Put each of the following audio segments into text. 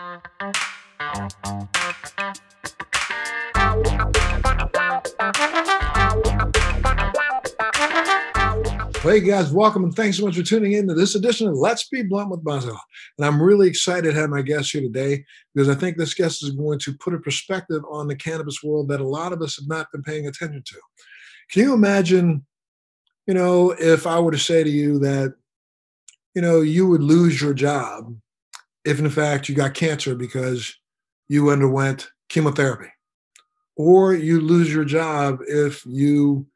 Hey guys, welcome and thanks so much for tuning in to this edition of Let's Be Blunt with Montel. And I'm really excited to have my guest here today because I think this guest is going to put a perspective on the cannabis world that a lot of us have not been paying attention to. Can you imagine, if I were to say to you that, you would lose your job if in fact you got cancer because you underwent chemotherapy, or you lose your job if you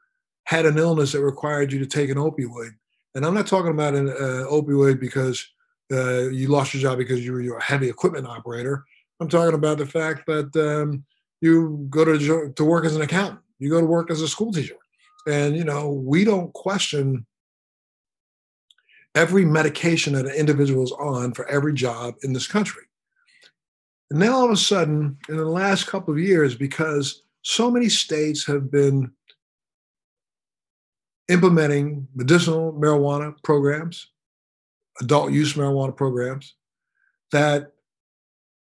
had an illness that required you to take an opioid. And I'm not talking about an opioid because you lost your job because you're a heavy equipment operator. I'm talking about the fact that you go to work as an accountant, you go to work as a school teacher. And, we don't question every medication that an individual is on for every job in this country. And now all of a sudden, in the last couple of years, because so many states have been implementing medicinal marijuana programs, adult use marijuana programs, that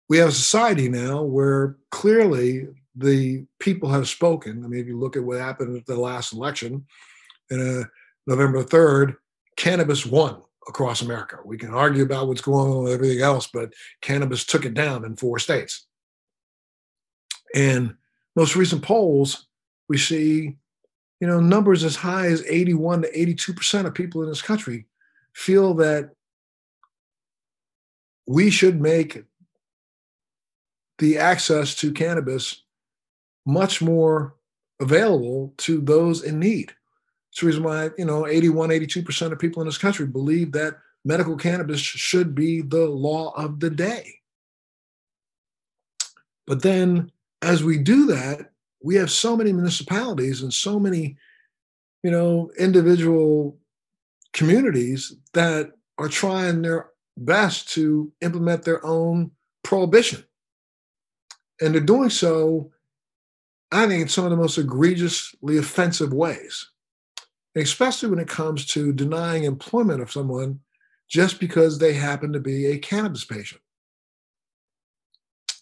we have a society now where clearly the people have spoken. I mean, if you look at what happened at the last election, November 3rd, cannabis won across America. We can argue about what's going on with everything else, but cannabis took it down in 4 states. And most recent polls, we see numbers as high as 81 to 82% of people in this country feel that we should make the access to cannabis much more available to those in need. It's the reason why, 81, 82% of people in this country believe that medical cannabis should be the law of the day. But then as we do that, we have so many municipalities and so many, individual communities that are trying their best to implement their own prohibition. And they're doing so, I think, in some of the most egregiously offensive ways, especially when it comes to denying employment of someone just because they happen to be a cannabis patient.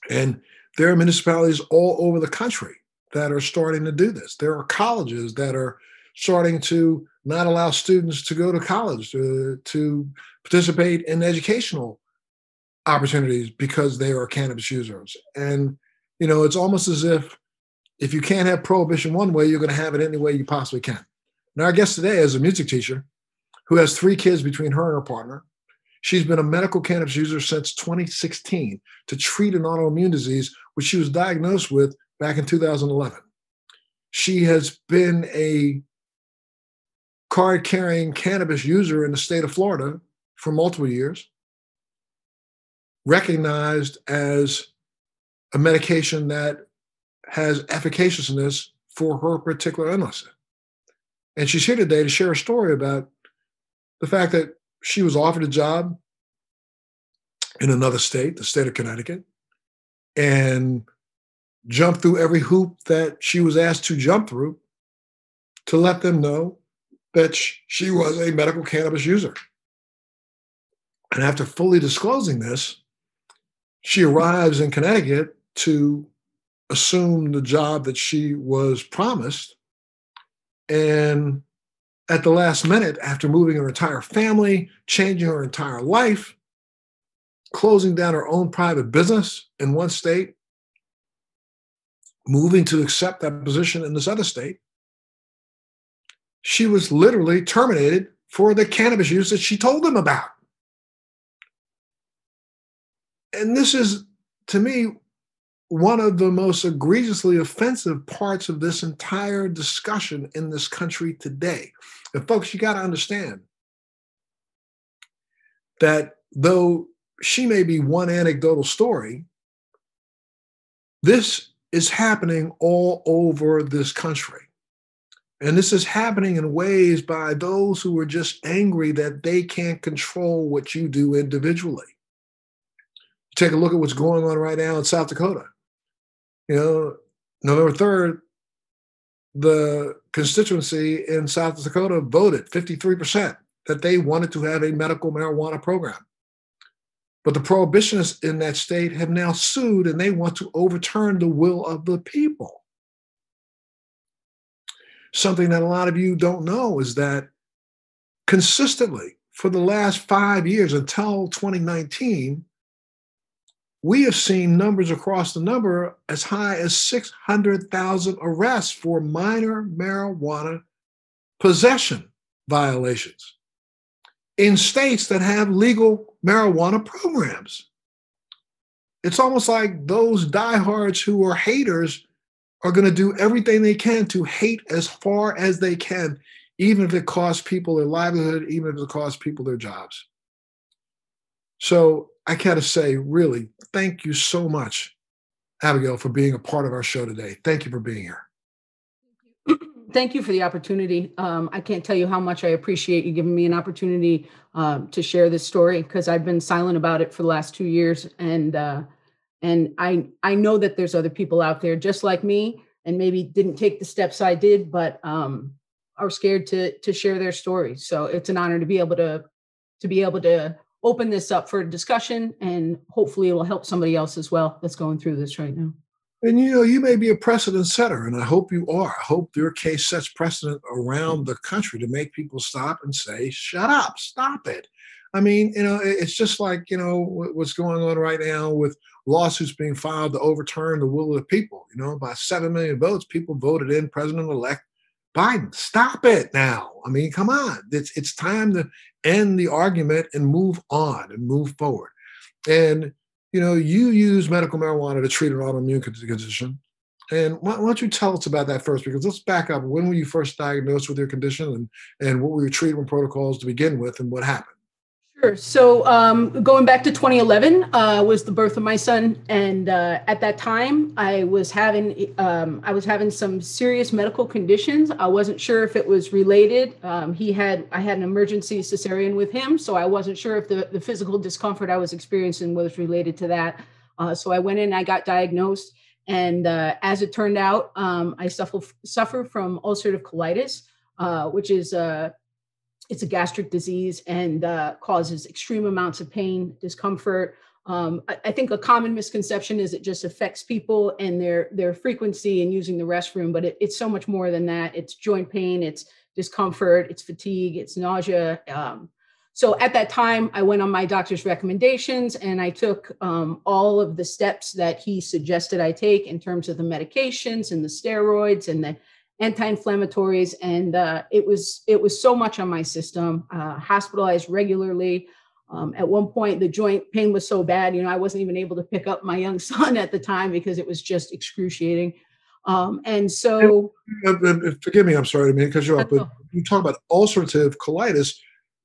And there are municipalities all over the country that are starting to do this. There are colleges that are starting to not allow students to go to college, to participate in educational opportunities because they are cannabis users. And, it's almost as if you can't have prohibition one way, you're going to have it any way you possibly can. Now, our guest today is a music teacher who has 3 kids between her and her partner. She's been a medical cannabis user since 2016 to treat an autoimmune disease, which she was diagnosed with back in 2011. She has been a card-carrying cannabis user in the state of Florida for multiple years, recognized as a medication that has efficaciousness for her particular illness. And she's here today to share a story about the fact that she was offered a job in another state, the state of Connecticut, and jumped through every hoop that she was asked to jump through to let them know that she was a medical cannabis user. And after fully disclosing this, she arrives in Connecticut to assume the job that she was promised. And at the last minute, after moving her entire family, changing her entire life, closing down her own private business in one state, moving to accept that position in this other state, she was literally terminated for the cannabis use that she told them about. And this is, to me, one of the most egregiously offensive parts of this entire discussion in this country today. And folks, you got to understand that though she may be one anecdotal story, this is happening all over this country. And this is happening in ways by those who are just angry that they can't control what you do individually. Take a look at what's going on right now in South Dakota. November 3rd, the constituency in South Dakota voted 53% that they wanted to have a medical marijuana program. But the prohibitionists in that state have now sued and they want to overturn the will of the people. Something that a lot of you don't know is that consistently for the last 5 years until 2019, we have seen numbers across the number as high as 600,000 arrests for minor marijuana possession violations in states that have legal marijuana programs. It's almost like those diehards who are haters are going to do everything they can to hate as far as they can, even if it costs people their livelihood, even if it costs people their jobs. So I gotta say, really, thank you so much, Abigail, for being a part of our show today. Thank you for being here. Thank you for the opportunity. I can't tell you how much I appreciate you giving me an opportunity to share this story, because I've been silent about it for the last 2 years. And I know that there's other people out there just like me, and maybe didn't take the steps I did, but are scared to share their stories. So it's an honor to be able to open this up for discussion, and hopefully it will help somebody else as well that's going through this right now. And you may be a precedent setter, and I hope you are. I hope your case sets precedent around the country to make people stop and say, shut up, stop it. I mean, it's just like, what's going on right now with lawsuits being filed to overturn the will of the people. By 7 million votes, people voted in President-elect Biden. Stop it now. I mean, come on. It's time to end the argument and move on and move forward. And you use medical marijuana to treat an autoimmune condition. And why don't you tell us about that first? Because let's back up. When were you first diagnosed with your condition, and what were your treatment protocols to begin with, and what happened? Sure. So going back to 2011 was the birth of my son, and at that time I was having some serious medical conditions. I wasn't sure if it was related. I had an emergency cesarean with him, so I wasn't sure if the physical discomfort I was experiencing was related to that. So I went in, I got diagnosed, and as it turned out, I suffer from ulcerative colitis, which is it's a gastric disease and causes extreme amounts of pain, discomfort. I think a common misconception is it just affects people and their frequency in using the restroom, but it's so much more than that. It's joint pain, it's discomfort, it's fatigue, it's nausea. So at that time, I went on my doctor's recommendations, and I took all of the steps that he suggested I take in terms of the medications and the steroids and the anti-inflammatories, and it was so much on my system. Hospitalized regularly. At one point, the joint pain was so bad, I wasn't even able to pick up my young son at the time because it was just excruciating. And so, forgive me, I'm sorry to cut you off, but you talk about ulcerative colitis.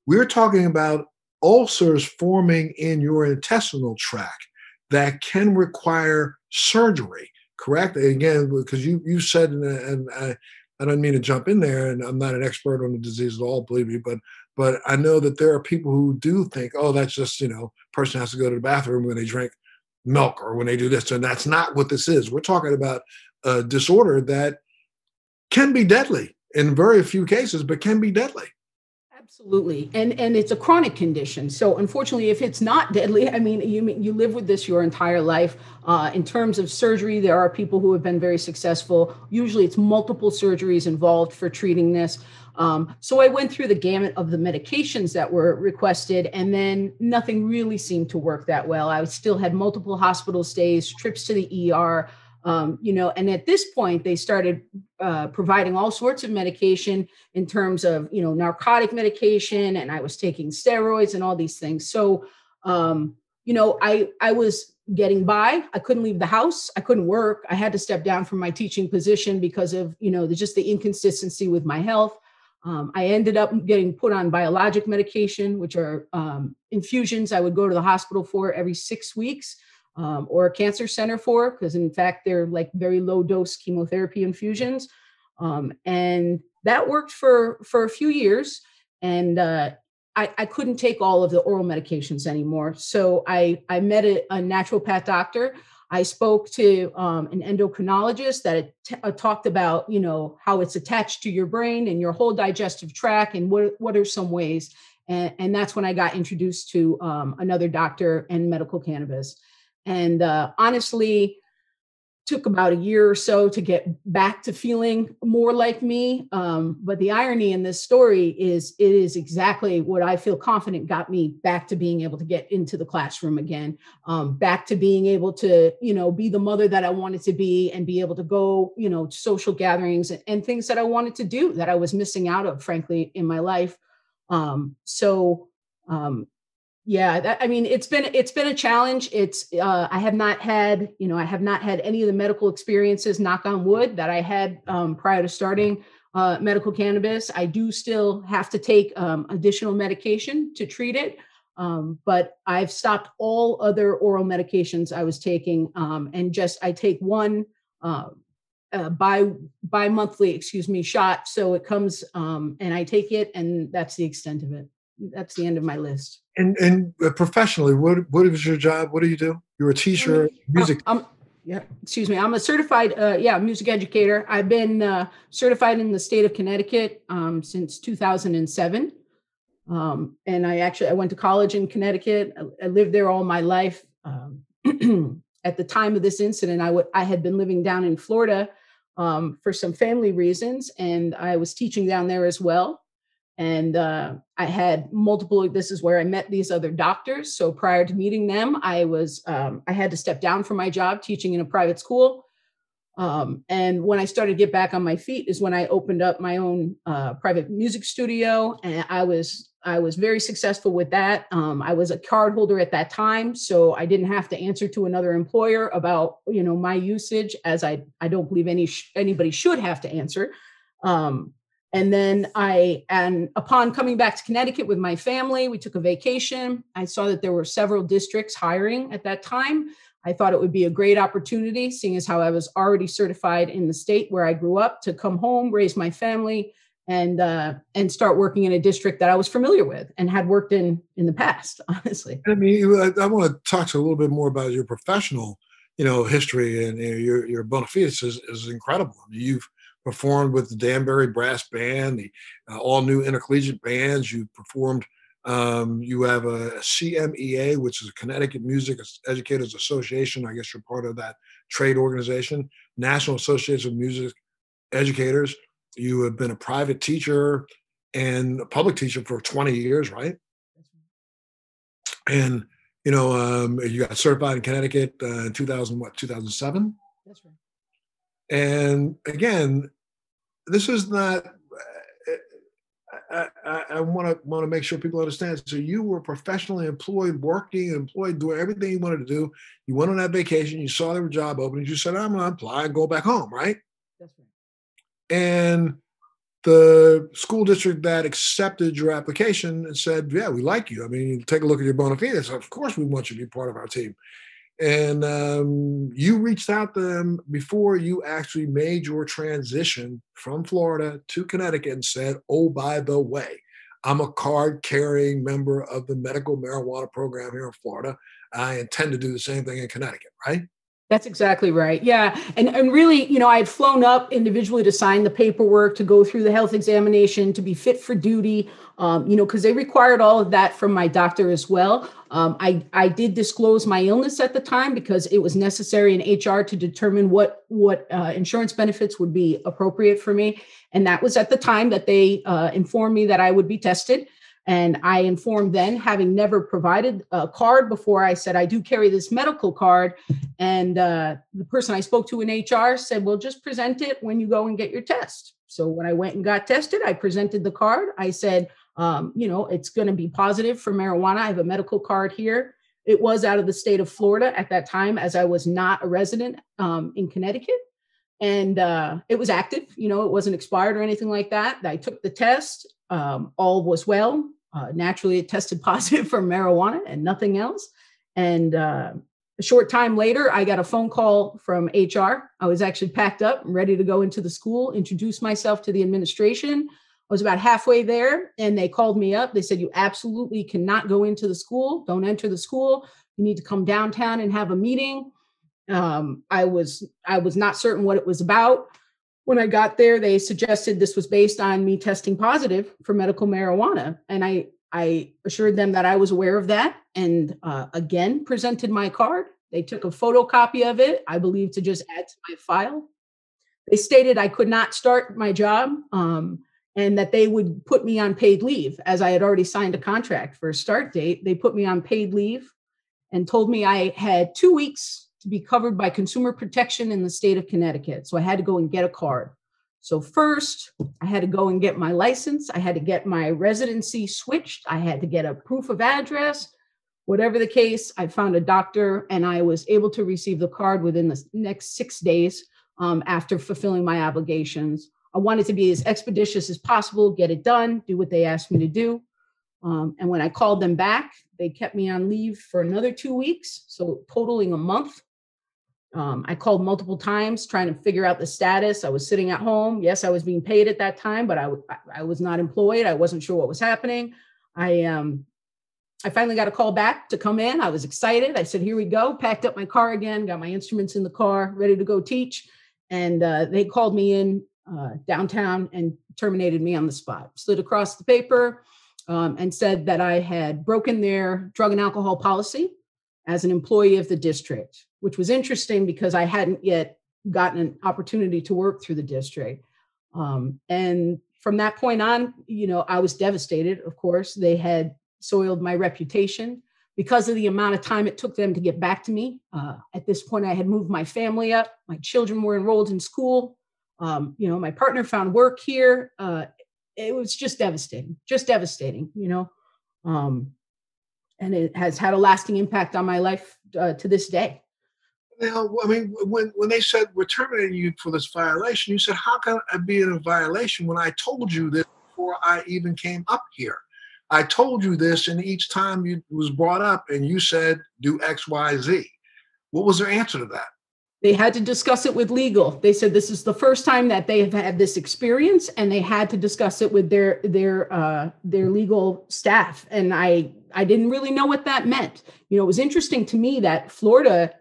We're talking about ulcers forming in your intestinal tract that can require surgery. Correct? Again, because you said, and I don't mean to jump in there, and I'm not an expert on the disease at all, believe me, but I know that there are people who do think, oh, that's just, person has to go to the bathroom when they drink milk or when they do this, and that's not what this is. We're talking about a disorder that can be deadly in very few cases, but can be deadly. Absolutely. And it's a chronic condition. So unfortunately, if it's not deadly, I mean, you live with this your entire life. In terms of surgery, there are people who have been very successful. Usually it's multiple surgeries involved for treating this. So I went through the gamut of the medications that were requested, and then nothing really seemed to work that well. I still had multiple hospital stays, trips to the ER. And at this point, they started providing all sorts of medication in terms of, narcotic medication, and I was taking steroids and all these things. So, I was getting by. I couldn't leave the house. I couldn't work. I had to step down from my teaching position because of, just the inconsistency with my health. I ended up getting put on biologic medication, which are infusions I would go to the hospital for every 6 weeks. Or a cancer center for, because in fact, they're like very low dose chemotherapy infusions. And that worked for a few years. And I couldn't take all of the oral medications anymore. So I met a naturopath doctor. I spoke to an endocrinologist that talked about, how it's attached to your brain and your whole digestive tract, and what are some ways. And that's when I got introduced to another doctor and medical cannabis. And honestly, took about a year or so to get back to feeling more like me. But the irony in this story is it is exactly what I feel confident got me back to being able to get into the classroom again, back to being able to, be the mother that I wanted to be and be able to go, to social gatherings and things that I wanted to do that I was missing out of, frankly, in my life. Yeah, it's been a challenge. I have not had any of the medical experiences, knock on wood, that I had prior to starting medical cannabis. I do still have to take additional medication to treat it, but I've stopped all other oral medications I was taking, and I take one bi-monthly, shot. So it comes and I take it, and that's the extent of it. That's the end of my list. And professionally, what is your job? What do you do? You're a teacher, music. I'm a certified music educator. I've been certified in the state of Connecticut since 2007. And I went to college in Connecticut. I lived there all my life. At the time of this incident, I had been living down in Florida for some family reasons, and I was teaching down there as well. And I had this is where I met these other doctors. So prior to meeting them, I had to step down from my job teaching in a private school. And when I started to get back on my feet is when I opened up my own private music studio. And I was very successful with that. I was a card holder at that time, so I didn't have to answer to another employer about, my usage, as I don't believe anybody should have to answer. And then upon coming back to Connecticut with my family, we took a vacation. I saw that there were several districts hiring at that time. I thought it would be a great opportunity, seeing as how I was already certified in the state where I grew up, to come home, raise my family, and start working in a district that I was familiar with and had worked in the past, honestly. I mean, I want to talk to you a little bit more about your professional, history, and your bona fides is incredible. I mean, you've performed with the Danbury Brass Band, the all new intercollegiate bands. You performed. You have a CMEA, which is a Connecticut Music Educators Association. I guess you're part of that trade organization, National Association of Music Educators. You have been a private teacher and a public teacher for 20 years, right? And you got certified in Connecticut in 2007? That's right. And again, this is not. I want to make sure people understand. So you were professionally employed, doing everything you wanted to do. You went on that vacation. You saw there were job openings. You said, "I'm going to apply and go back home," right? That's right. And the school district that accepted your application and said, "Yeah, we like you. I mean, take a look at your bona fides. Of course, we want you to be part of our team." And you reached out to them before you actually made your transition from Florida to Connecticut and said, "Oh, by the way, I'm a card-carrying member of the medical marijuana program here in Florida. I intend to do the same thing in Connecticut," right? That's exactly right. Yeah. And really, I had flown up individually to sign the paperwork, to go through the health examination, to be fit for duty, because they required all of that from my doctor as well. I did disclose my illness at the time because it was necessary in HR to determine what insurance benefits would be appropriate for me. And that was at the time that they informed me that I would be tested. And I informed then, having never provided a card before, I said, "I do carry this medical card." And the person I spoke to in HR said, "Well, just present it when you go and get your test." So when I went and got tested, I presented the card. I said, it's going to be positive for marijuana. I have a medical card here. It was out of the state of Florida at that time, as I was not a resident in Connecticut. And it was active, it wasn't expired or anything like that. I took the test. All was well. Naturally, it tested positive for marijuana and nothing else. And a short time later, I got a phone call from HR. I was actually packed up and ready to go into the school, introduce myself to the administration. I was about halfway there, and they called me up. They said, "You absolutely cannot go into the school. Don't enter the school. You need to come downtown and have a meeting." I was not certain what it was about. When I got there, they suggested this was based on me testing positive for medical marijuana. And I I assured them that I was aware of that and again presented my card. They took a photocopy of it, I believe, to just add to my file. They stated I could not start my job and that they would put me on paid leave, as I had already signed a contract for a start date. They put me on paid leave and told me I had 2 weeks to be covered by consumer protection in the state of Connecticut. So I had to go and get a card. So first, I had to go and get my license. I had to get my residency switched. I had to get a proof of address. Whatever the case, I found a doctor and I was able to receive the card within the next 6 days after fulfilling my obligations. I wanted to be as expeditious as possible, get it done, do what they asked me to do. And when I called them back, they kept me on leave for another 2 weeks, so totaling a month. I called multiple times trying to figure out the status. I was sitting at home. Yes, I was being paid at that time, but I was not employed. I wasn't sure what was happening. I finally got a call back to come in. I was excited. I said, here we go. Packed up my car again, got my instruments in the car, ready to go teach. And they called me in downtown and terminated me on the spot. Slid across the paper and said that I had broken their drug and alcohol policy as an employee of the district, which was interesting because I hadn't yet gotten an opportunity to work through the district. And from that point on, I was devastated. Of course, they had soiled my reputation because of the amount of time it took them to get back to me. At this point, I had moved my family up. My children were enrolled in school. My partner found work here. It was just devastating, and it has had a lasting impact on my life to this day. Now, I mean, when they said we're terminating you for this violation, you said, how can I be in a violation when I told you this before I even came up here? I told you this, and each time it was brought up, and you said, do X, Y, Z. What was their answer to that? They had to discuss it with legal. They said this is the first time that they have had this experience, and they had to discuss it with their legal staff. And I didn't really know what that meant. It was interesting to me that Florida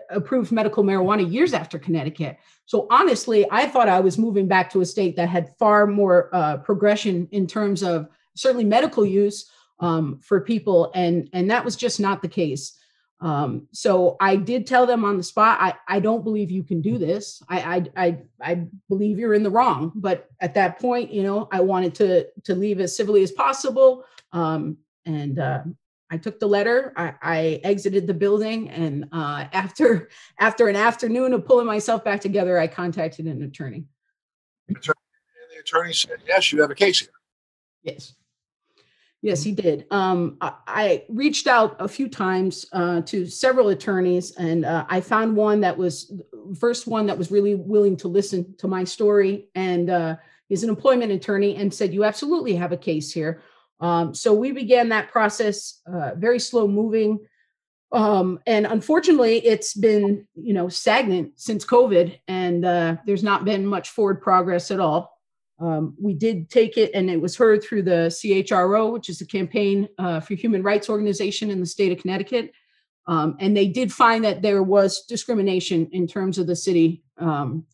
approved medical marijuana years after Connecticut. So honestly, I thought I was moving back to a state that had far more progression in terms of certainly medical use for people, and that was just not the case. So I did tell them on the spot, I don't believe you can do this. I believe you're in the wrong. But at that point, I wanted to leave as civilly as possible. And I took the letter. I exited the building, and after an afternoon of pulling myself back together, I contacted an attorney. And the attorney said, yes, you have a case here. Yes, he did. I reached out a few times to several attorneys, and I found one that was the first one that was really willing to listen to my story. And he's an employment attorney and said, you absolutely have a case here. So we began that process, very slow moving. And unfortunately, it's been, stagnant since COVID, and there's not been much forward progress at all. We did take it, and it was heard through the CHRO, which is the Campaign for Human Rights Organization in the state of Connecticut. And they did find that there was discrimination in terms of the city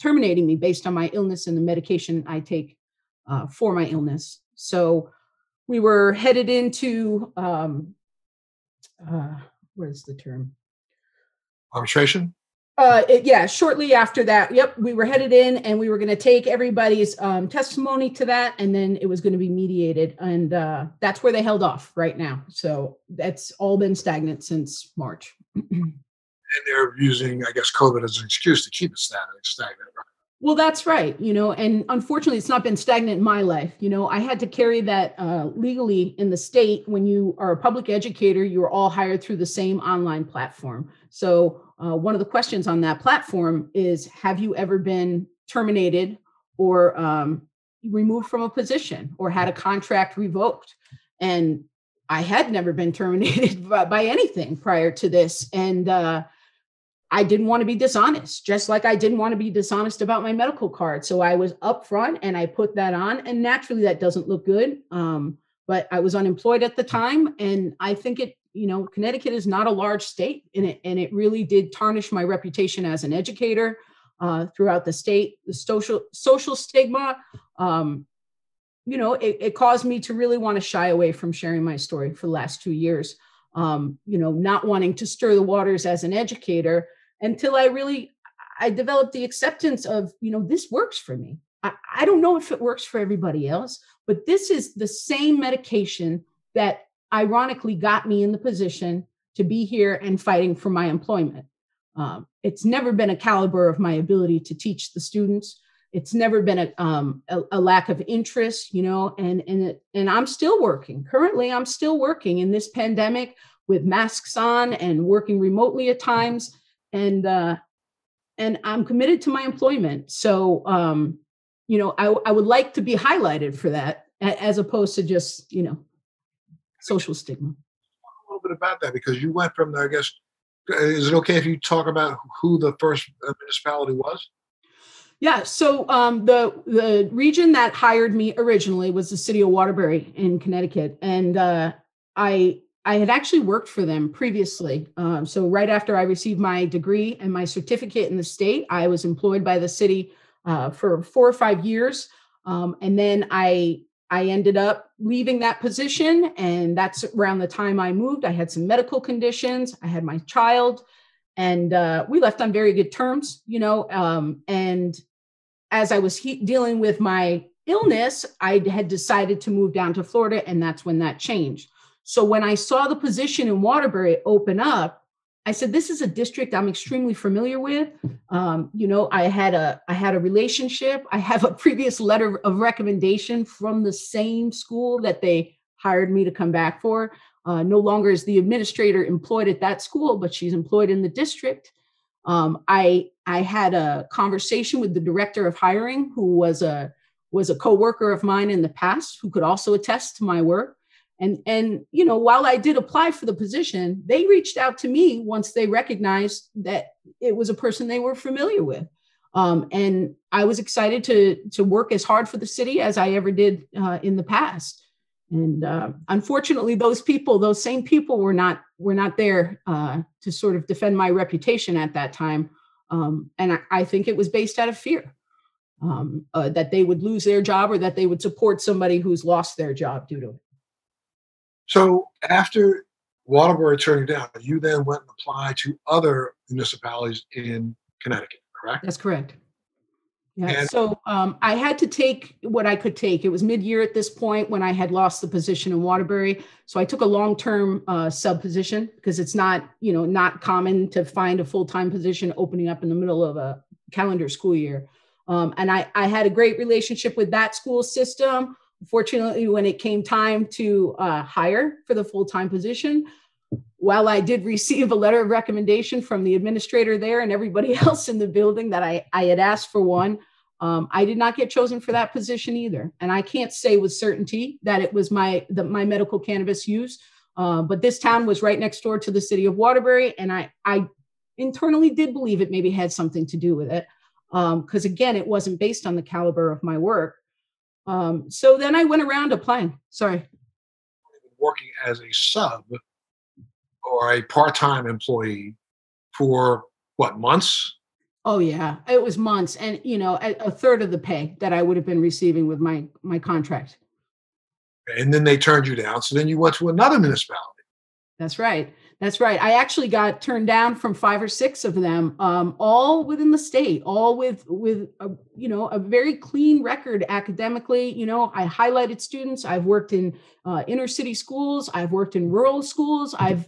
terminating me based on my illness and the medication I take for my illness. So we were headed into, what is the term? Arbitration? Shortly after that, we were headed in, and we were going to take everybody's testimony to that, and then it was going to be mediated, and that's where they held off right now. So that's all been stagnant since March. And they're using, I guess, COVID as an excuse to keep it stagnant, right? Well, that's right. And unfortunately, it's not been stagnant in my life. I had to carry that legally in the state. When you are a public educator, you are all hired through the same online platform. So one of the questions on that platform is, have you ever been terminated or removed from a position or had a contract revoked? And I had never been terminated by anything prior to this. And I didn't want to be dishonest, just like I didn't want to be dishonest about my medical card. So I was upfront and I put that on, and naturally that doesn't look good. But I was unemployed at the time. And I think Connecticut is not a large state, and it really did tarnish my reputation as an educator throughout the state. The social stigma, it caused me to really want to shy away from sharing my story for the last 2 years. Not wanting to stir the waters as an educator until I developed the acceptance of, this works for me. I don't know if it works for everybody else, but this is the same medication that ironically got me in the position to be here and fighting for my employment. It's never been a caliber of my ability to teach the students. It's never been a lack of interest, and I'm still working. Currently, I'm still working in this pandemic with masks on and working remotely at times. And I'm committed to my employment. So, I would like to be highlighted for that as opposed to just, social stigma. A little bit about that, because you went from, I guess, is it okay if you talk about who the first municipality was? Yeah. So the region that hired me originally was the city of Waterbury in Connecticut. And I had actually worked for them previously. So right after I received my degree and my certificate in the state, I was employed by the city for 4 or 5 years. And then I ended up leaving that position. And that's around the time I moved. I had some medical conditions. I had my child. And we left on very good terms, and as I was dealing with my illness, I had decided to move down to Florida, and that's when that changed. So when I saw the position in Waterbury open up, I said, this is a district I'm extremely familiar with. I had a relationship. I have a previous letter of recommendation from the same school that they hired me to come back for. No longer is the administrator employed at that school, but she's employed in the district. I had a conversation with the director of hiring, who was a coworker of mine in the past, who could also attest to my work. And while I did apply for the position, they reached out to me once they recognized that it was a person they were familiar with. And I was excited to work as hard for the city as I ever did in the past. And unfortunately, those same people were not there to sort of defend my reputation at that time. And I think it was based out of fear that they would lose their job, or that they would support somebody who's lost their job due to it. So after Waterbury turned you down, you then went and applied to other municipalities in Connecticut, correct? That's correct. Yeah. And So I had to take what I could take. It was mid-year at this point when I had lost the position in Waterbury. So I took a long-term sub position, because it's not common to find a full-time position opening up in the middle of a calendar school year. And I had a great relationship with that school system. Fortunately, when it came time to hire for the full-time position, while I did receive a letter of recommendation from the administrator there and everybody else in the building that I had asked for one, I did not get chosen for that position either. And I can't say with certainty that it was my medical cannabis use, but this town was right next door to the city of Waterbury. And I internally did believe it maybe had something to do with it, because again, it wasn't based on the caliber of my work. So then I went around applying. Sorry. working as a sub or a part-time employee for what, months? Oh yeah, it was months, and a third of the pay that I would have been receiving with my contract. And then they turned you down. So then you went to another municipality. That's right. That's right. I actually got turned down from 5 or 6 of them, all within the state, all with a very clean record academically. I highlighted students. I've worked in inner city schools. I've worked in rural schools. I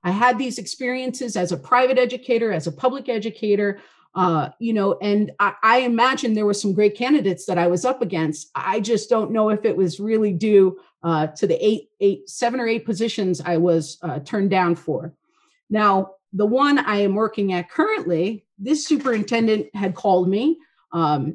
had these experiences as a private educator, as a public educator, and I imagine there were some great candidates that I was up against. I just don't know if it was really due to the 7 or 8 positions I was turned down for. Now, the one I am working at currently, this superintendent had called me.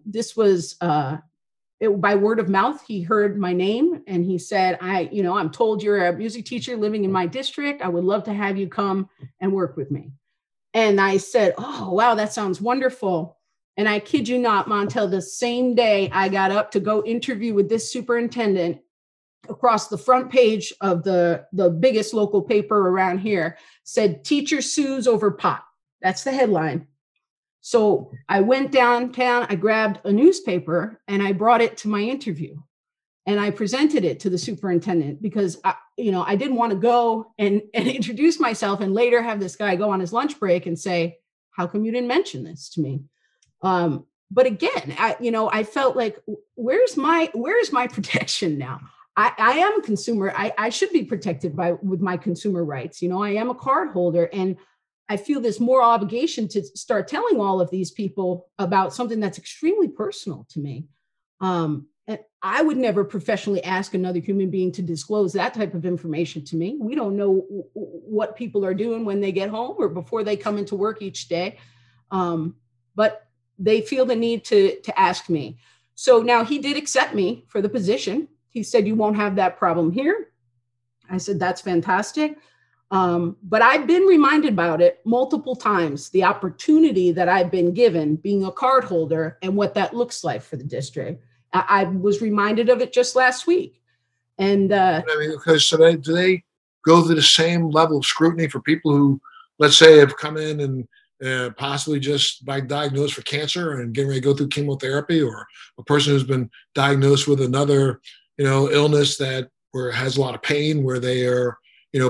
This was by word of mouth. He heard my name and he said, I'm told you're a music teacher living in my district. I would love to have you come and work with me. And I said, oh, wow, that sounds wonderful. And I kid you not, Montel, the same day I got up to go interview with this superintendent, across the front page of the biggest local paper around here said, "Teacher sues over pot." That's the headline. So I went downtown, I grabbed a newspaper and I brought it to my interview. And I presented it to the superintendent because I didn't want to go and introduce myself and later have this guy go on his lunch break and say, how come you didn't mention this to me? But again, I felt like, where's my protection now? I am a consumer. I should be protected with my consumer rights. I am a card holder, and I feel this moral obligation to start telling all of these people about something that's extremely personal to me. And I would never professionally ask another human being to disclose that type of information to me. We don't know what people are doing when they get home or before they come into work each day. But they feel the need to ask me. So now he did accept me for the position. He said, you won't have that problem here. I said, that's fantastic. But I've been reminded about it multiple times, the opportunity that I've been given being a card holder and what that looks like for the district. I was reminded of it just last week. And because do they go through the same level of scrutiny for people who, let's say, have come in and possibly just by diagnosed for cancer and getting ready to go through chemotherapy, or a person who's been diagnosed with another, illness that has a lot of pain, where they are,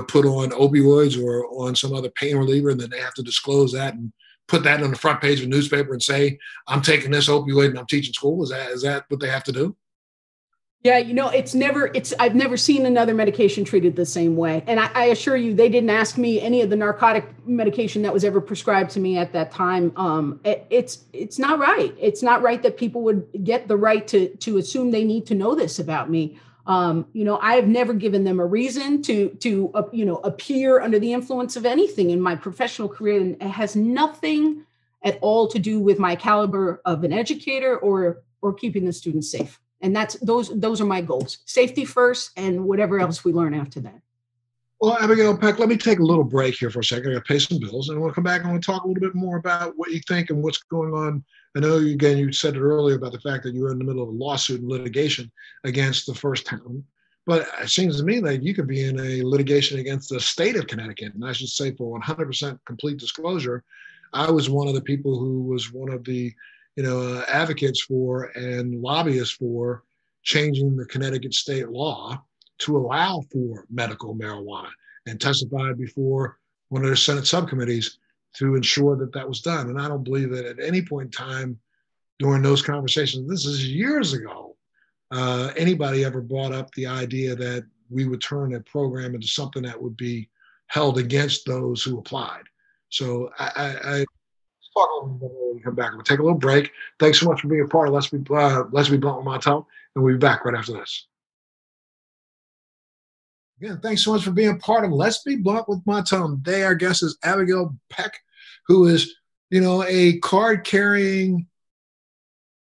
put on opioids or on some other pain reliever, and then they have to disclose that and put that on the front page of a newspaper and say, I'm taking this opioid and I'm teaching school? Is that what they have to do? Yeah, I've never seen another medication treated the same way. And I assure you, they didn't ask me any of the narcotic medication that was ever prescribed to me at that time. It's not right. It's not right that people would get the right to assume they need to know this about me. I have never given them a reason to appear under the influence of anything in my professional career. And it has nothing at all to do with my caliber of an educator or keeping the students safe. And those are my goals: safety first, and whatever else we learn after that. Well, Abigail Peck, let me take a little break here for a second. I got to pay some bills, and we'll come back and we'll talk a little bit more about what you think and what's going on. I know, you said it earlier about the fact that you were in the middle of a lawsuit and litigation against the first town. But it seems to me like you could be in a litigation against the state of Connecticut. And I should say, for 100% complete disclosure, I was one of the people who was one of the advocates for and lobbyists for changing the Connecticut state law to allow for medical marijuana, and testified before one of their Senate subcommittees to ensure that that was done. And I don't believe that at any point in time during those conversations, this is years ago, anybody ever brought up the idea that we would turn a program into something that would be held against those who applied. So I talk a little bit when we come back. We'll take a little break. Thanks so much for being a part of Let's Be Blunt with Montel, and we'll be back right after this. Again, thanks so much for being a part of Let's Be Blunt with Montel. Today, our guest is Abigail Peck, who is, a card carrying,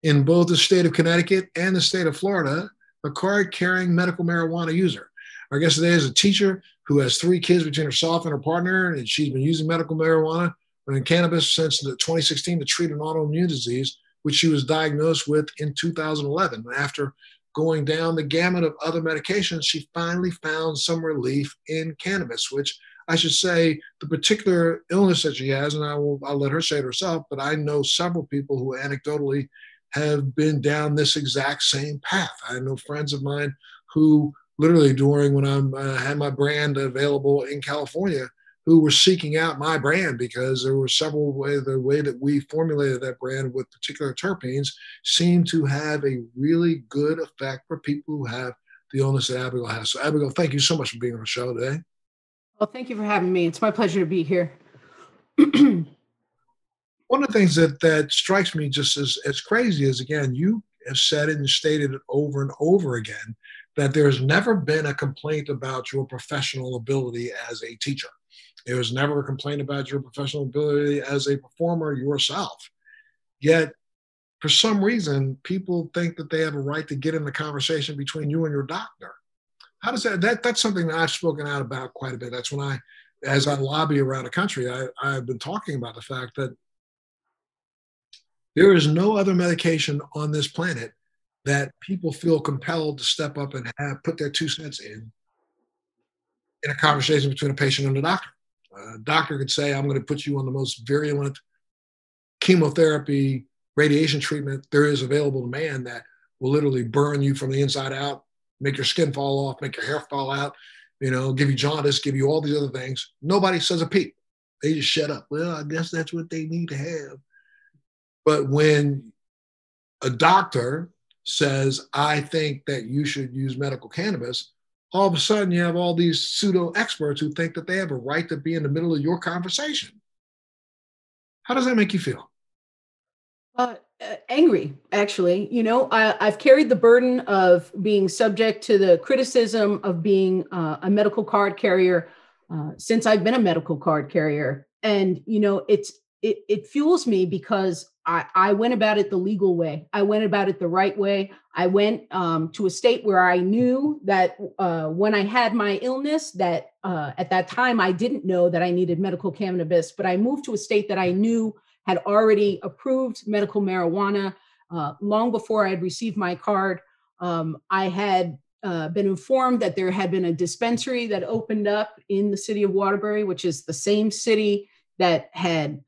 in both the state of Connecticut and the state of Florida, a card carrying medical marijuana user. Our guest today is a teacher who has 3 kids between herself and her partner, and she's been using medical marijuana and cannabis since 2016 to treat an autoimmune disease, which she was diagnosed with in 2011. After going down the gamut of other medications, she finally found some relief in cannabis, which I should say the particular illness that she has, and I'll let her say it herself, but I know several people who anecdotally have been down this exact same path. I know friends of mine who literally during when I had my brand available in California, who were seeking out my brand because there were several ways, the way that we formulated that brand with particular terpenes seemed to have a really good effect for people who have the illness that Abigail has. So Abigail, thank you so much for being on the show today. Well, thank you for having me. It's my pleasure to be here. One of the things that strikes me just as crazy is, again, you have said it and stated it over and over again, that there's never been a complaint about your professional ability as a teacher. There was never a complaint about your professional ability as a performer yourself. Yet, for some reason, people think that they have a right to get in the conversation between you and your doctor. How does that's something that I've spoken out about quite a bit. That's when as I lobby around the country, I've been talking about the fact that there is no other medication on this planet that people feel compelled to step up and put their 2 cents in a conversation between a patient and a doctor. A doctor could say, I'm going to put you on the most virulent chemotherapy, radiation treatment there is available to man that will literally burn you from the inside out, make your skin fall off, make your hair fall out, give you jaundice, give you all these other things. Nobody says a peep. They just shut up. Well, I guess that's what they need to have. But when a doctor says, I think that you should use medical cannabis, all of a sudden you have all these pseudo experts who think that they have a right to be in the middle of your conversation. How does that make you feel? Angry, actually. I've carried the burden of being subject to the criticism of being a medical card carrier since I've been a medical card carrier. And, it fuels me because I went about it the legal way. I went about it the right way. I went to a state where I knew that when I had my illness, that at that time, I didn't know that I needed medical cannabis, but I moved to a state that I knew had already approved medical marijuana long before I had received my card. I had been informed that there had been a dispensary that opened up in the city of Waterbury, which is the same city that had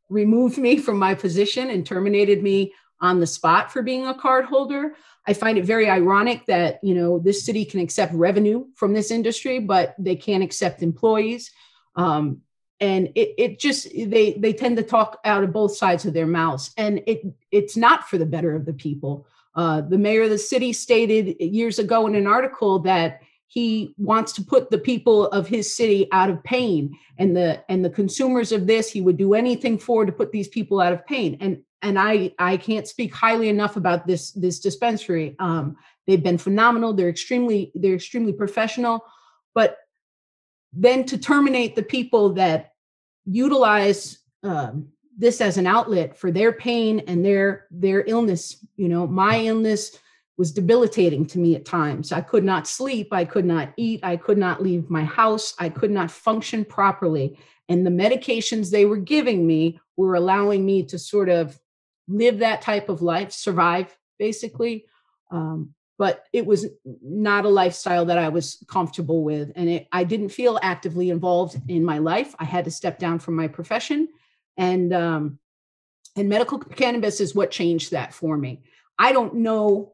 removed me from my position and terminated me on the spot for being a card holder. I find it very ironic that, this city can accept revenue from this industry, but they can't accept employees. And it just, they tend to talk out of both sides of their mouths. And it's not for the better of the people. The mayor of the city stated years ago in an article that he wants to put the people of his city out of pain, and the consumers of this, he would do anything for to put these people out of pain. And I can't speak highly enough about this dispensary. They've been phenomenal. They're extremely professional, but then to terminate the people that utilize this as an outlet for their pain and their illness. My illness was debilitating to me at times. I could not sleep. I could not eat. I could not leave my house. I could not function properly. And the medications they were giving me were allowing me to sort of live that type of life, survive, basically. But it was not a lifestyle that I was comfortable with. And I didn't feel actively involved in my life. I had to step down from my profession. And medical cannabis is what changed that for me. I don't know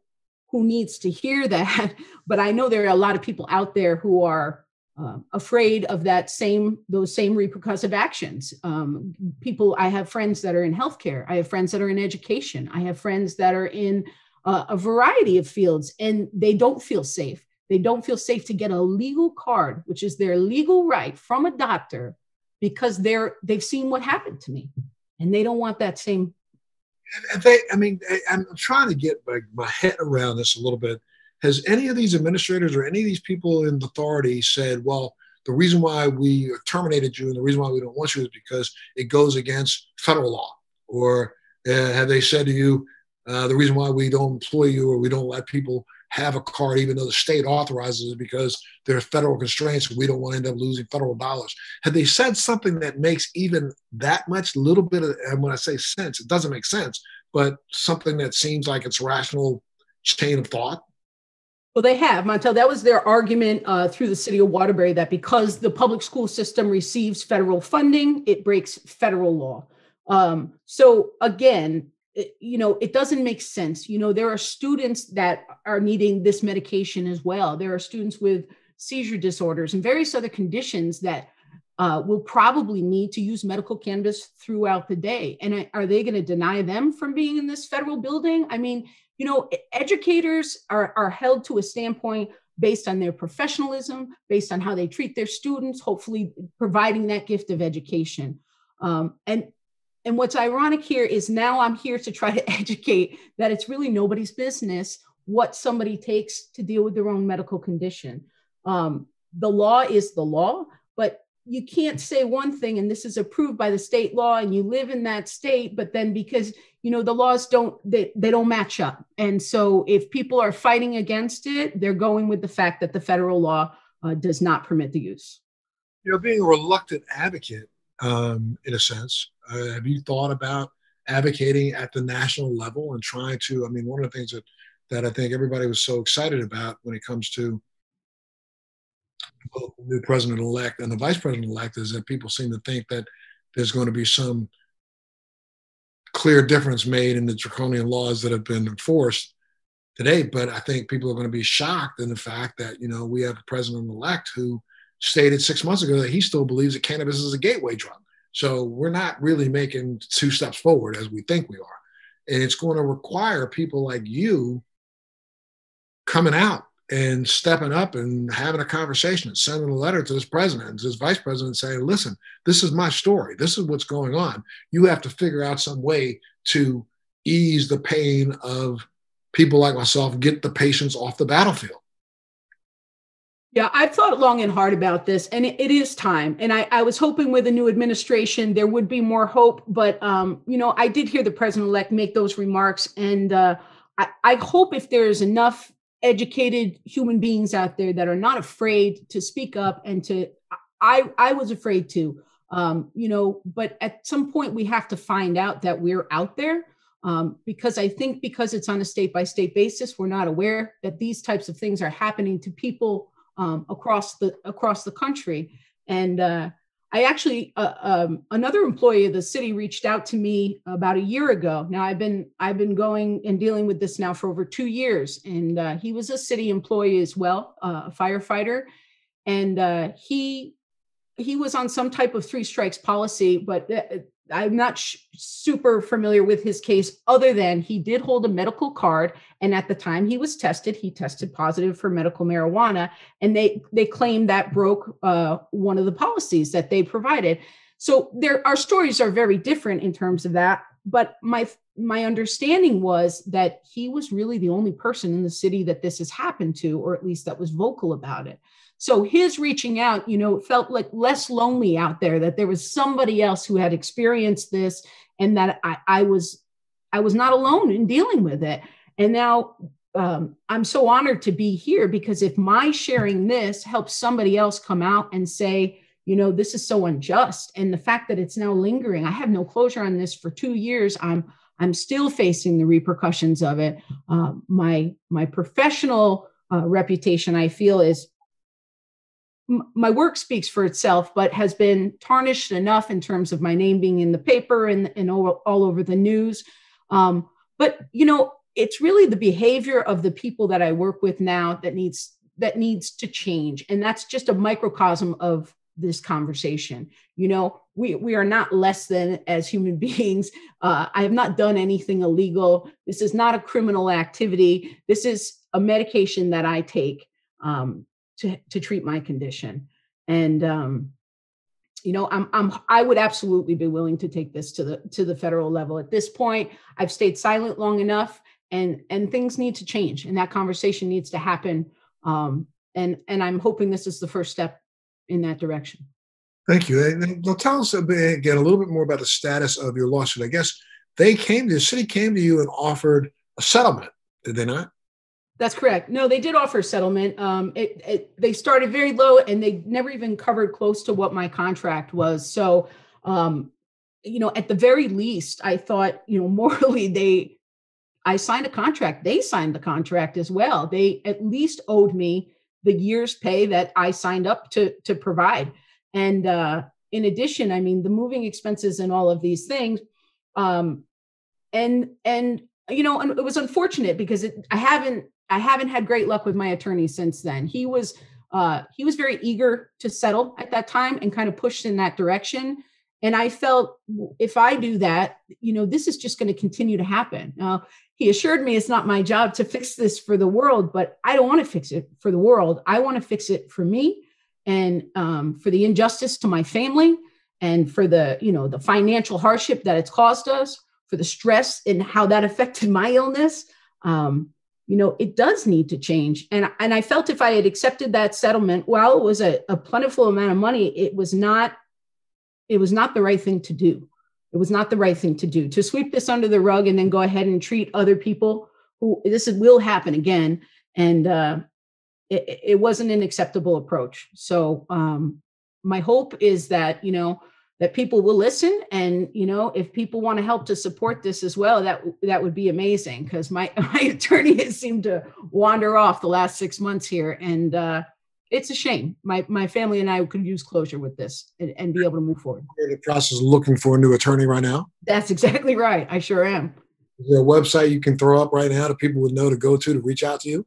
who needs to hear that, but I know there are a lot of people out there who are afraid of those same repercussive actions. I have friends that are in healthcare. I have friends that are in education. I have friends that are in a variety of fields, and they don't feel safe. They don't feel safe to get a legal card, which is their legal right, from a doctor, because they've seen what happened to me, and they don't want that same. I'm trying to get my head around this a little bit. Has any of these administrators or any of these people in authority said, well, the reason why we terminated you and the reason why we don't want you is because it goes against federal law? Or have they said to you, the reason why we don't employ you or we don't let people have a card, even though the state authorizes it, because there are federal constraints and we don't want to end up losing federal dollars? Have they said something that makes even that much little bit of, and when I say sense, it doesn't make sense, but something that seems like it's rational chain of thought? Well, they have, Montel. That was their argument through the city of Waterbury, that because the public school system receives federal funding, it breaks federal law. So again, it doesn't make sense. There are students that are needing this medication as well. There are students with seizure disorders and various other conditions that will probably need to use medical cannabis throughout the day. And are they going to deny them from being in this federal building? I mean, educators are held to a standpoint based on their professionalism, based on how they treat their students, hopefully providing that gift of education. And what's ironic here is now I'm here to try to educate that it's really nobody's business what somebody takes to deal with their own medical condition. The law is the law, but you can't say one thing and this is approved by the state law and you live in that state, but then because the laws don't match up. And so if people are fighting against it, they're going with the fact that the federal law does not permit the use. Being a reluctant advocate, in a sense, have you thought about advocating at the national level and trying to, one of the things that I think everybody was so excited about when it comes to both the new president-elect and the vice president-elect is that people seem to think that there's going to be some clear difference made in the draconian laws that have been enforced today. But I think people are going to be shocked in the fact that, we have a president-elect who stated 6 months ago that he still believes that cannabis is a gateway drug. So we're not really making 2 steps forward as we think we are. And it's going to require people like you coming out and stepping up and having a conversation and sending a letter to this president and to this vice president saying, listen, this is my story. This is what's going on. You have to figure out some way to ease the pain of people like myself, get the patients off the battlefield. Yeah, I've thought long and hard about this, and it is time. And I was hoping with a new administration, there would be more hope. But, I did hear the president-elect make those remarks. And I hope if there's enough educated human beings out there that are not afraid to speak up and I was afraid to, but at some point we have to find out that we're out there. Because I think because it's on a state by state basis, we're not aware that these types of things are happening to people across the country. And I actually, another employee of the city reached out to me about a year ago. Now I've been going and dealing with this now for over 2 years, and he was a city employee as well, a firefighter, and he was on some type of 3 strikes policy, but I'm not super familiar with his case other than he did hold a medical card. And at the time he tested positive for medical marijuana. And they claimed that broke one of the policies that they provided. So our stories are very different in terms of that. But my understanding was that he was really the only person in the city that this has happened to, or at least that was vocal about it. So his reaching out, felt like less lonely out there, that there was somebody else who had experienced this and that I was not alone in dealing with it. And now I'm so honored to be here because if my sharing this helps somebody else come out and say, this is so unjust. And the fact that it's now lingering, I have no closure on this for 2 years. I'm still facing the repercussions of it. My professional reputation, I feel, is my work speaks for itself, but has been tarnished enough in terms of my name being in the paper and all over the news. But, it's really the behavior of the people that I work with now that needs to change. And that's just a microcosm of this conversation. We are not less than as human beings. I have not done anything illegal. This is not a criminal activity. This is a medication that I take to treat my condition. And, I would absolutely be willing to take this to the federal level. At this point, I've stayed silent long enough and things need to change and that conversation needs to happen. And I'm hoping this is the first step in that direction. Thank you. And now tell us again a little bit more about the status of your lawsuit. I guess the city came to you and offered a settlement, did they not? That's correct. No, they did offer settlement. They started very low and they never even covered close to what my contract was. So, at the very least, I thought, morally, I signed a contract. They signed the contract as well. They at least owed me the year's pay that I signed up to provide. And in addition, the moving expenses and all of these things. And it was unfortunate because I haven't had great luck with my attorney since then. He was very eager to settle at that time and kind of pushed in that direction. And I felt if I do that, this is just going to continue to happen. He assured me it's not my job to fix this for the world, but I don't want to fix it for the world. I want to fix it for me and for the injustice to my family and for the financial hardship that it's caused us, for the stress and how that affected my illness. It does need to change. And I felt if I had accepted that settlement, while it was a plentiful amount of money, it was not the right thing to do. It was not the right thing to do, to sweep this under the rug and then go ahead and treat other people who will happen again. And it wasn't an acceptable approach. So my hope is that, that people will listen. And, if people want to help to support this as well, that would be amazing. Because my attorney has seemed to wander off the last 6 months here. And it's a shame. My family and I could use closure with this and be able to move forward. You're in the process of looking for a new attorney right now? That's exactly right. I sure am. Is there a website you can throw up right now that people would know to go to reach out to you?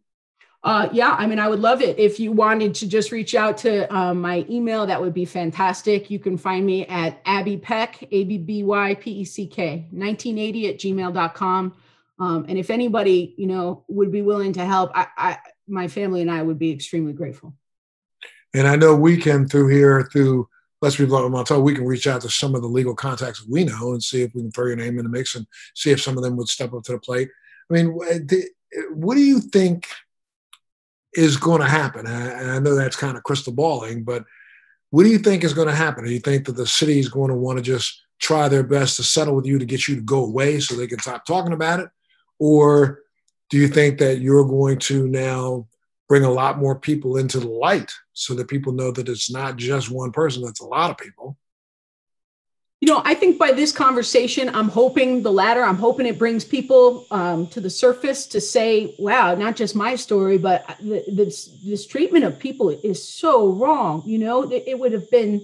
Yeah, I mean, I would love it. If you wanted to just reach out to my email, that would be fantastic. You can find me at Abby Peck, ABBYPECK, 1980 at gmail.com. And if anybody, would be willing to help, my family and I would be extremely grateful. And I know we can through Let's Be Blunt with Montel, we can reach out to some of the legal contacts we know and see if we can throw your name in the mix and see if some of them would step up to the plate. I mean, what do you think is going to happen? And I know that's kind of crystal balling, but what do you think is going to happen? Do you think that the city is going to want to just try their best to settle with you to get you to go away so they can stop talking about it? Or do you think that you're going to now bring a lot more people into the light so that people know that it's not just one person, that's a lot of people? I think by this conversation, I'm hoping the latter. I'm hoping it brings people to the surface to say, wow, not just my story, but this treatment of people is so wrong. It would have been,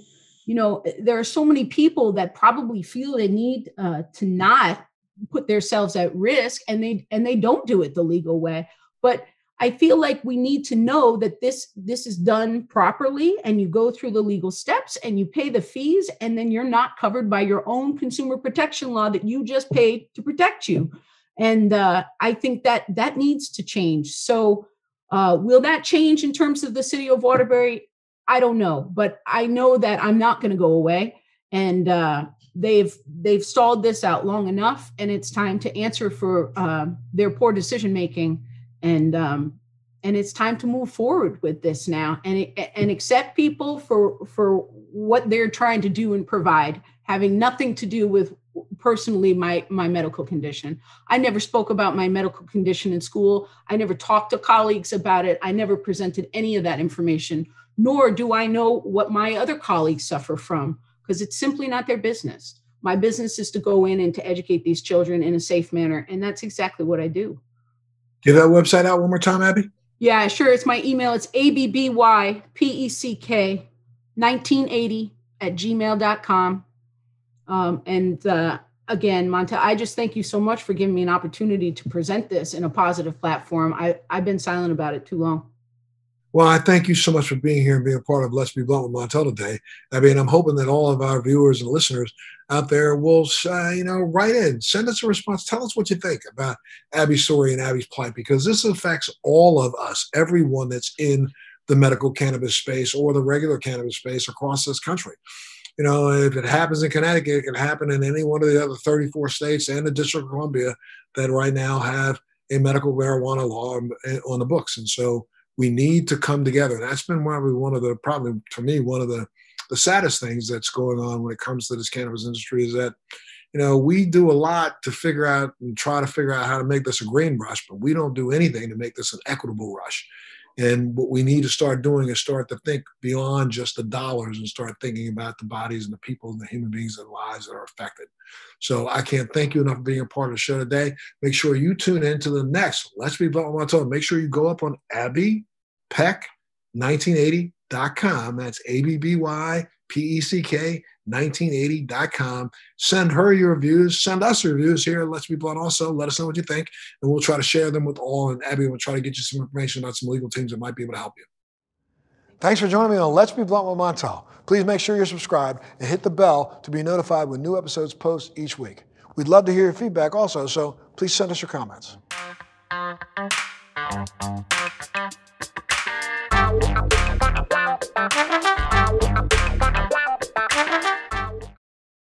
there are so many people that probably feel they need to not put themselves at risk, and they don't do it the legal way. But I feel like we need to know that this is done properly, and you go through the legal steps and you pay the fees, and then you're not covered by your own consumer protection law that you just paid to protect you. And I think that needs to change. So will that change in terms of the city of Waterbury? I don't know, but I know that I'm not going to go away. And they've stalled this out long enough, and it's time to answer for their poor decision making. And it's time to move forward with this now and accept people for what they're trying to do and provide, having nothing to do with personally my medical condition. I never spoke about my medical condition in school. I never talked to colleagues about it. I never presented any of that information, nor do I know what my other colleagues suffer from, because it's simply not their business. My business is to go in and to educate these children in a safe manner. And that's exactly what I do. Give that website out one more time, Abby. Yeah, sure. It's my email. It's ABBYPECK 1980 at gmail.com. Again, Montel, I just thank you so much for giving me an opportunity to present this in a positive platform. I've been silent about it too long. Well, I thank you so much for being here and being a part of Let's Be Blunt with Montel today. I mean, I'm hoping that all of our viewers and listeners out there will, write in, send us a response. Tell us what you think about Abby's story and Abby's plight, because this affects all of us, everyone that's in the medical cannabis space or the regular cannabis space across this country. If it happens in Connecticut, it can happen in any one of the other 34 states and the District of Columbia that right now have a medical marijuana law on the books. And so we need to come together. And that's been probably one of the saddest things that's going on when it comes to this cannabis industry is that, we do a lot to figure out and try to figure out how to make this a green rush, but we don't do anything to make this an equitable rush. And what we need to start doing is start to think beyond just the dollars and start thinking about the bodies and the people and the human beings and lives that are affected. So I can't thank you enough for being a part of the show today. Make sure you tune in to the next Let's Be Blunt with Montel. Make sure you go up on AbiPeck1980.com. That's ABBYPECK 1980.com. Send her your reviews. Send us reviews here. Let's Be Blunt also. Let us know what you think, and we'll try to share them with all. And Abby will try to get you some information about some legal teams that might be able to help you. Thanks for joining me on Let's Be Blunt with Montel. Please make sure you're subscribed and hit the bell to be notified when new episodes post each week. We'd love to hear your feedback also, so please send us your comments.